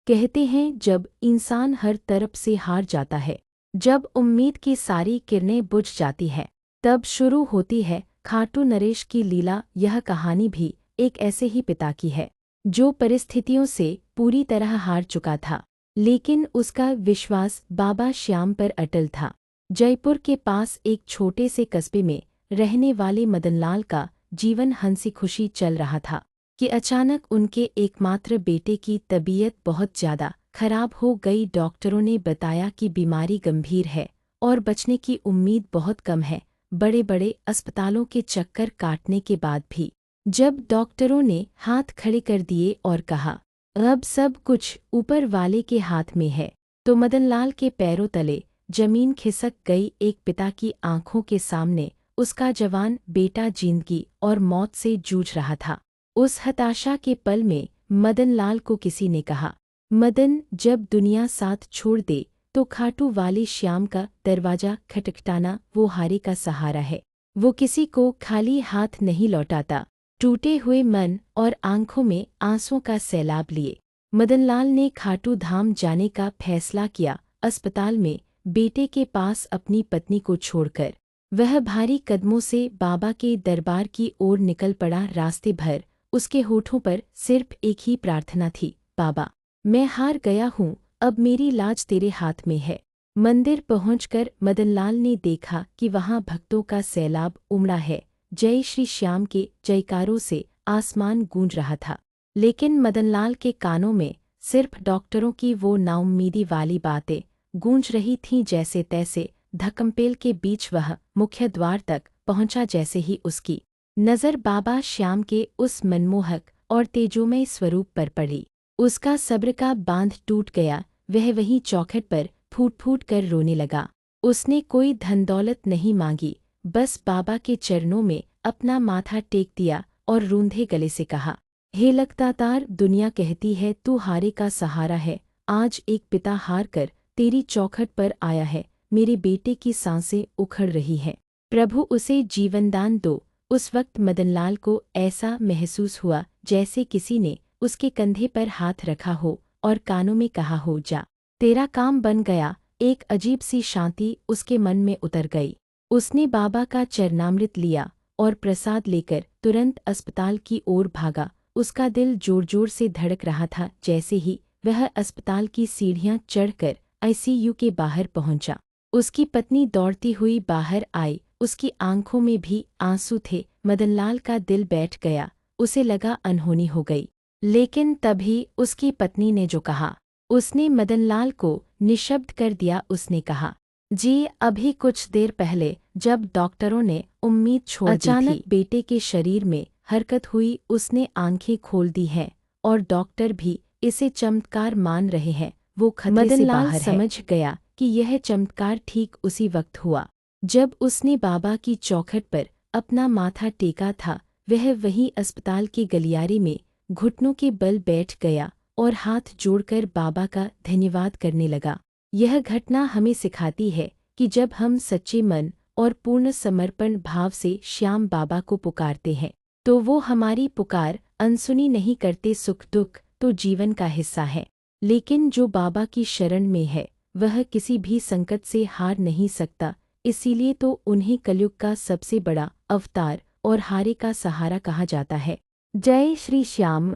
कहते हैं जब इंसान हर तरफ से हार जाता है, जब उम्मीद की सारी किरणें बुझ जाती है, तब शुरू होती है खाटू नरेश की लीला। यह कहानी भी एक ऐसे ही पिता की है जो परिस्थितियों से पूरी तरह हार चुका था, लेकिन उसका विश्वास बाबा श्याम पर अटल था। जयपुर के पास एक छोटे से कस्बे में रहने वाले मदनलाल का जीवन हंसी खुशी चल रहा था कि अचानक उनके एकमात्र बेटे की तबीयत बहुत ज़्यादा खराब हो गई। डॉक्टरों ने बताया कि बीमारी गंभीर है और बचने की उम्मीद बहुत कम है। बड़े बड़े अस्पतालों के चक्कर काटने के बाद भी जब डॉक्टरों ने हाथ खड़े कर दिए और कहा अब सब कुछ ऊपर वाले के हाथ में है, तो मदनलाल के पैरों तले जमीन खिसक गई। एक पिता की आंखों के सामने उसका जवान बेटा जिंदगी और मौत से जूझ रहा था। उस हताशा के पल में मदनलाल को किसी ने कहा, मदन, जब दुनिया साथ छोड़ दे तो खाटू वाले श्याम का दरवाजा खटखटाना। वो हारे का सहारा है, वो किसी को खाली हाथ नहीं लौटाता। टूटे हुए मन और आंखों में आंसुओं का सैलाब लिए मदनलाल ने खाटू धाम जाने का फैसला किया। अस्पताल में बेटे के पास अपनी पत्नी को छोड़कर वह भारी कदमों से बाबा के दरबार की ओर निकल पड़ा। रास्ते भर उसके होठों पर सिर्फ एक ही प्रार्थना थी, बाबा, मैं हार गया हूँ, अब मेरी लाज तेरे हाथ में है। मंदिर पहुंचकर मदनलाल ने देखा कि वहां भक्तों का सैलाब उमड़ा है। जय श्री श्याम के जयकारों से आसमान गूंज रहा था, लेकिन मदनलाल के कानों में सिर्फ डॉक्टरों की वो नाउम्मीदी वाली बातें गूंज रही थीं। जैसे तैसे धक्कमपेल के बीच वह मुख्य द्वार तक पहुंचा। जैसे ही उसकी नज़र बाबा श्याम के उस मनमोहक और तेजोमय स्वरूप पर पड़ी, उसका सब्र का बांध टूट गया। वह वहीं चौखट पर फूट फूट कर रोने लगा। उसने कोई धन दौलत नहीं मांगी, बस बाबा के चरणों में अपना माथा टेक दिया और रूंधे गले से कहा, हे लगातार दुनिया कहती है तू हारे का सहारा है। आज एक पिता हार कर तेरी चौखट पर आया है। मेरे बेटे की सांसें उखड़ रही हैं, प्रभु उसे जीवनदान दो। उस वक्त मदनलाल को ऐसा महसूस हुआ जैसे किसी ने उसके कंधे पर हाथ रखा हो और कानों में कहा हो, जा, तेरा काम बन गया। एक अजीब सी शांति उसके मन में उतर गई। उसने बाबा का चरणामृत लिया और प्रसाद लेकर तुरंत अस्पताल की ओर भागा। उसका दिल जोर जोर से धड़क रहा था। जैसे ही वह अस्पताल की सीढ़ियां चढ़कर आईसीयू के बाहर पहुंचा, उसकी पत्नी दौड़ती हुई बाहर आई। उसकी आंखों में भी आंसू थे। मदनलाल का दिल बैठ गया, उसे लगा अनहोनी हो गई। लेकिन तभी उसकी पत्नी ने जो कहा, उसने मदनलाल को निशब्द कर दिया। उसने कहा, जी, अभी कुछ देर पहले जब डॉक्टरों ने उम्मीद छोड़ दी थी, अचानक बेटे के शरीर में हरकत हुई। उसने आंखें खोल दी हैं और डॉक्टर भी इसे चमत्कार मान रहे हैं। वो खतरे से बाहर है। मदनलाल समझ गया कि यह चमत्कार ठीक उसी वक्त हुआ जब उसने बाबा की चौखट पर अपना माथा टेका था। वह वहीं अस्पताल के गलियारे में घुटनों के बल बैठ गया और हाथ जोड़कर बाबा का धन्यवाद करने लगा। यह घटना हमें सिखाती है कि जब हम सच्चे मन और पूर्ण समर्पण भाव से श्याम बाबा को पुकारते हैं, तो वो हमारी पुकार अनसुनी नहीं करते। सुख दुख तो जीवन का हिस्सा है, लेकिन जो बाबा की शरण में है वह किसी भी संकट से हार नहीं सकता। इसीलिए तो उन्हें कलयुग का सबसे बड़ा अवतार और हारे का सहारा कहा जाता है। जय श्री श्याम।